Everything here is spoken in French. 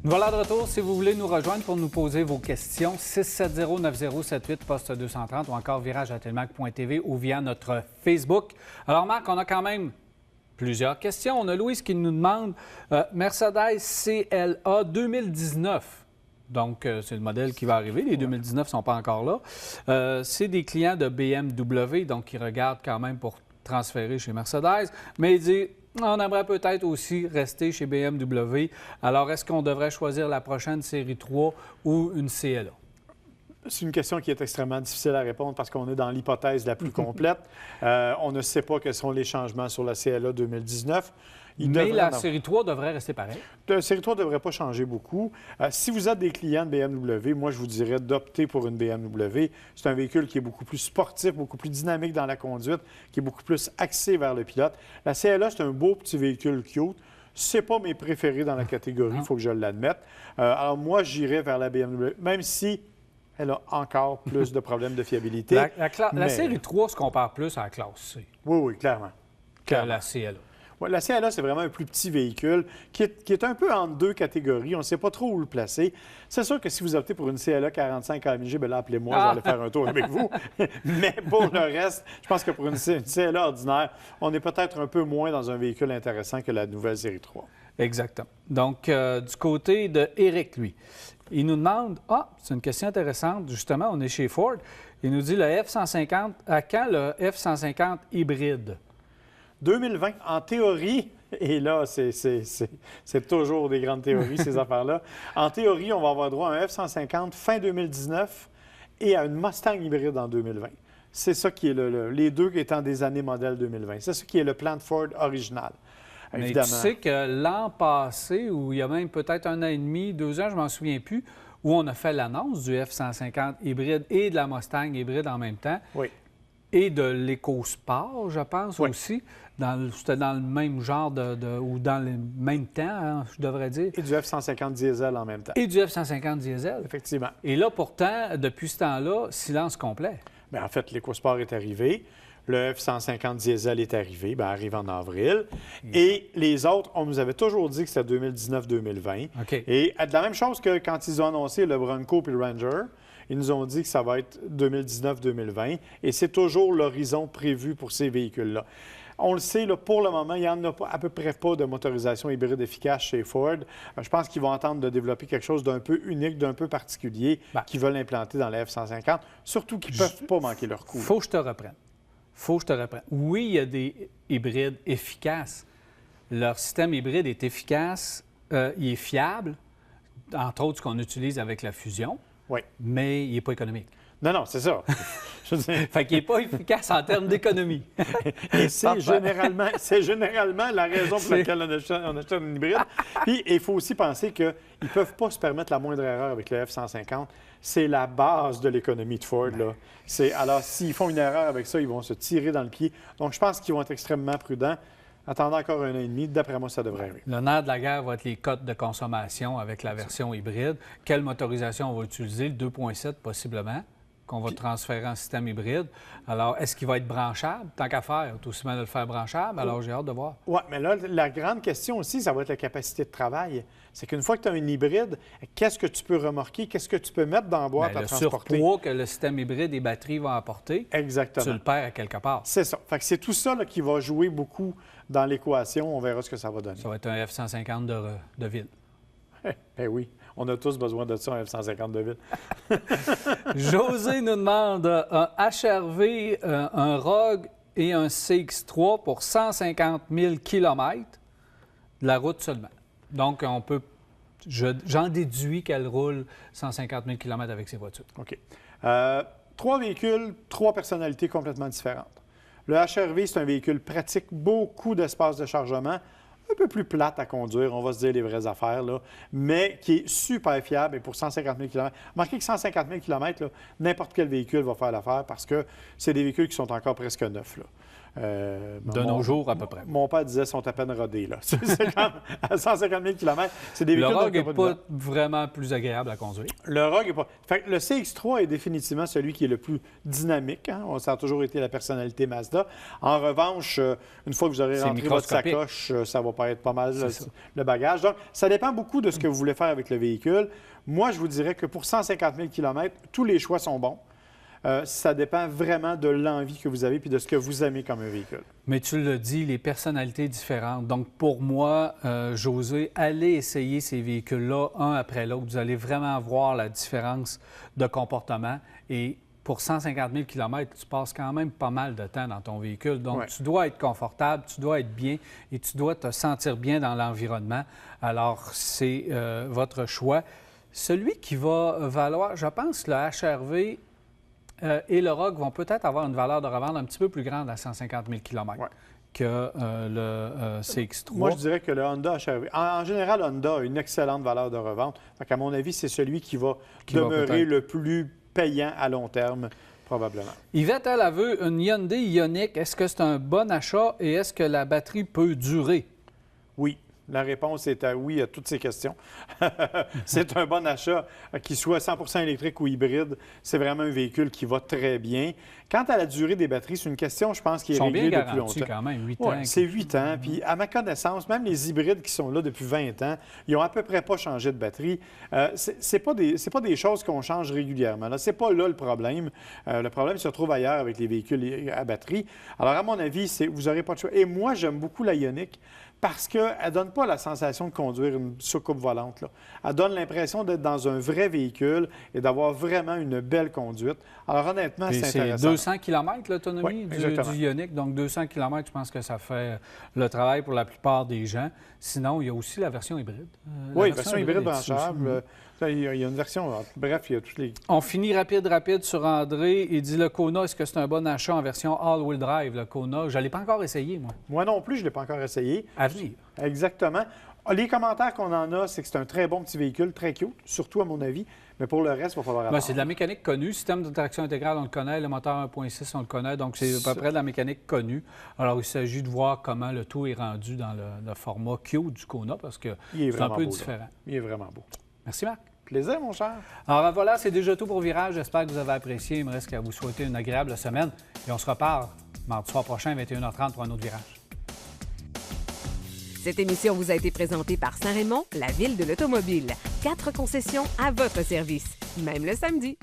Voilà de retour. Si vous voulez nous rejoindre pour nous poser vos questions, 670-9078, poste 230 ou encore virage@telmac.tv ou via notre Facebook. Alors Marc, on a quand même plusieurs questions. On a Louise qui nous demande Mercedes CLA 2019. Donc, c'est le modèle qui va arriver. Les 2019 ne sont pas encore là. C'est des clients de BMW, donc ils regardent quand même pour transférer chez Mercedes. Mais il dit, on aimerait peut-être aussi rester chez BMW. Alors, est-ce qu'on devrait choisir la prochaine série 3 ou une CLA? C'est une question qui est extrêmement difficile à répondre parce qu'on est dans l'hypothèse la plus complète. On ne sait pas quels sont les changements sur la CLA 2019. Mais la série 3 devrait rester pareil. La série 3 ne devrait pas changer beaucoup. Si vous êtes des clients de BMW, moi, je vous dirais d'opter pour une BMW. C'est un véhicule qui est beaucoup plus sportif, beaucoup plus dynamique dans la conduite, qui est beaucoup plus axé vers le pilote. La CLA, c'est un beau petit véhicule cute. C'est pas mes préférés dans la catégorie, il faut que je l'admette. Alors moi, j'irais vers la BMW, même si elle a encore plus de problèmes de fiabilité. La série 3 se compare plus à la classe C. Oui, clairement. Que la CLA. Ouais, la CLA, c'est vraiment un plus petit véhicule qui est un peu entre deux catégories. On ne sait pas trop où le placer. C'est sûr que si vous optez pour une CLA 45 AMG, bien là, appelez-moi, je vais aller faire un tour avec vous. Mais pour le reste, je pense que pour une CLA ordinaire, on est peut-être un peu moins dans un véhicule intéressant que la nouvelle série 3. Exactement. Donc, du côté de Éric, lui, il nous demande, c'est une question intéressante, justement, on est chez Ford, il nous dit le F-150, à quand le F-150 hybride? 2020, en théorie, et là, c'est toujours des grandes théories, ces affaires-là. En théorie, on va avoir droit à un F-150 fin 2019 et à une Mustang hybride en 2020. C'est ça qui est les deux étant des années modèle 2020. C'est ça qui est le plan de Ford original. Évidemment. Mais tu sais que l'an passé, ou il y a même peut-être 1 an et demi, 2 ans, je ne m'en souviens plus, où on a fait l'annonce du F-150 hybride et de la Mustang hybride en même temps. Oui. Et de l'EcoSport, je pense, aussi. C'était dans le même genre ou dans le même temps, hein, je devrais dire. Et du F-150 diesel en même temps. Et du F-150 diesel. Effectivement. Et là, pourtant, depuis ce temps-là, silence complet. Bien, en fait, l'EcoSport est arrivé. Le F-150 diesel est arrivé, arrive en avril. Et les autres, on nous avait toujours dit que c'était 2019-2020. OK. Et de la même chose que quand ils ont annoncé le Bronco et le Ranger, ils nous ont dit que ça va être 2019-2020 et c'est toujours l'horizon prévu pour ces véhicules-là. On le sait, là, pour le moment, il n'y en a à peu près pas de motorisation hybride efficace chez Ford. Je pense qu'ils vont entendre de développer quelque chose d'un peu unique, d'un peu particulier qu'ils veulent implanter dans la F-150, surtout qu'ils ne peuvent pas manquer leur coup. Faut que je te reprenne. Oui, il y a des hybrides efficaces. Leur système hybride est efficace, il est fiable, entre autres ce qu'on utilise avec la fusion. Oui. Mais il n'est pas économique. Non, c'est ça. Fait qu'il n'est pas efficace en termes d'économie. Et c'est généralement la raison pour laquelle on achète une hybride. Puis, il faut aussi penser qu'ils ne peuvent pas se permettre la moindre erreur avec le F-150. C'est la base de l'économie de Ford. Là. Alors, s'ils font une erreur avec ça, ils vont se tirer dans le pied. Donc, je pense qu'ils vont être extrêmement prudents. Attendez encore 1 an et demi. D'après moi, ça devrait arriver. Le nerf de la guerre va être les cotes de consommation avec la version hybride. Quelle motorisation on va utiliser? Le 2.7 possiblement, qu'on va transférer en système hybride. Alors, est-ce qu'il va être branchable? Tant qu'à faire, tout aussi mal de le faire branchable. Alors, j'ai hâte de voir. Oui, mais là, la grande question aussi, ça va être la capacité de travail. C'est qu'une fois que tu as une hybride, qu'est-ce que tu peux remorquer? Qu'est-ce que tu peux mettre dans la boîte à transporter? Le surpoids que le système hybride et batteries vont apporter, exactement. Tu le perds à quelque part. C'est ça. Fait que c'est tout ça là, qui va jouer beaucoup dans l'équation. On verra ce que ça va donner. Ça va être un F-150 de ville. Ben oui. On a tous besoin de ça, un F-150 de ville. José nous demande un HRV, un Rogue et un CX-3 pour 150 000 km de la route seulement. Donc, j'en déduis qu'elle roule 150 000 km avec ses voitures. OK. 3 véhicules, 3 personnalités complètement différentes. Le HRV, c'est un véhicule pratique, beaucoup d'espace de chargement, un peu plus plate à conduire, on va se dire les vraies affaires, là, mais qui est super fiable et pour 150 000 km. Remarquez que 150 000 km, n'importe quel véhicule va faire l'affaire parce que c'est des véhicules qui sont encore presque neufs. Là. De nos jours, à peu près. Mon père disait sont à peine rodés. Là. C'est comme à 150 000 km, c'est des véhicules... Le Rogue n'est pas vraiment plus agréable à conduire. Le Rogue n'est pas... Fait que le CX-3 est définitivement celui qui est le plus dynamique. Hein? Ça a toujours été la personnalité Mazda. En revanche, une fois que vous aurez rentré votre sacoche, ça va pas être pas mal C'est le bagage. Donc, ça dépend beaucoup de ce que vous voulez faire avec le véhicule. Moi, je vous dirais que pour 150 000 km, tous les choix sont bons. Ça dépend vraiment de l'envie que vous avez puis de ce que vous aimez comme un véhicule. Mais tu le dis, les personnalités différentes. Donc, pour moi, José, allez essayer ces véhicules-là un après l'autre. Vous allez vraiment voir la différence de comportement. Et pour 150 000 km, tu passes quand même pas mal de temps dans ton véhicule. Donc, tu dois être confortable, tu dois être bien et tu dois te sentir bien dans l'environnement. Alors, c'est votre choix. Celui qui va valoir, je pense, le HR-V et le Rogue vont peut-être avoir une valeur de revente un petit peu plus grande à 150 000 km que le CX-3. Moi, je dirais que le Honda HR-V, en général, Honda a une excellente valeur de revente. Donc, à mon avis, c'est celui qui va demeurer le plus payant à long terme, probablement. Yvette, elle veut une Hyundai Ioniq. Est-ce que c'est un bon achat et est-ce que la batterie peut durer? Oui. La réponse est oui à toutes ces questions. C'est un bon achat, qu'il soit 100% électrique ou hybride. C'est vraiment un véhicule qui va très bien. Quant à la durée des batteries, c'est une question, je pense, qui est réglée depuis longtemps. Quand même, 8 ans. C'est 8 ans. Puis, à ma connaissance, même les hybrides qui sont là depuis 20 ans, ils n'ont à peu près pas changé de batterie. C'est pas des choses qu'on change régulièrement. Ce n'est pas là le problème. Le problème se trouve ailleurs avec les véhicules à batterie. Alors, à mon avis, vous n'aurez pas de choix. Et moi, j'aime beaucoup la Ioniq parce qu'elle ne donne pas la sensation de conduire une soucoupe volante, là. Elle donne l'impression d'être dans un vrai véhicule et d'avoir vraiment une belle conduite. Alors, honnêtement, c'est intéressant. C'est 200 km l'autonomie du Ioniq. Donc, 200 km, je pense que ça fait le travail pour la plupart des gens. Sinon, il y a aussi la version hybride. Oui, version hybride branchable. Il y a une version... Bref, il y a toutes les... On finit rapide sur André. Il dit le Kona, est-ce que c'est un bon achat en version all-wheel drive, le Kona? Je ne l'ai pas encore essayé, moi. Moi non plus, je ne l'ai pas encore essayé. À venir. Exactement. Les commentaires qu'on en a, c'est que c'est un très bon petit véhicule, très cute, surtout à mon avis. Mais pour le reste, il va falloir attendre. C'est de la mécanique connue. Système de traction intégrale, on le connaît. Le moteur 1.6, on le connaît. Donc, c'est à peu près de la mécanique connue. Alors, il s'agit de voir comment le tout est rendu dans le format cute du Kona parce que c'est un peu différent. Il est vraiment beau. Merci, Marc. Plaisir, mon cher. Alors voilà, c'est déjà tout pour Virage. J'espère que vous avez apprécié. Il me reste qu'à vous souhaiter une agréable semaine. Et on se reparle mardi soir prochain, 21h30, pour un autre Virage. Cette émission vous a été présentée par Saint-Raymond, la ville de l'automobile. 4 concessions à votre service, même le samedi.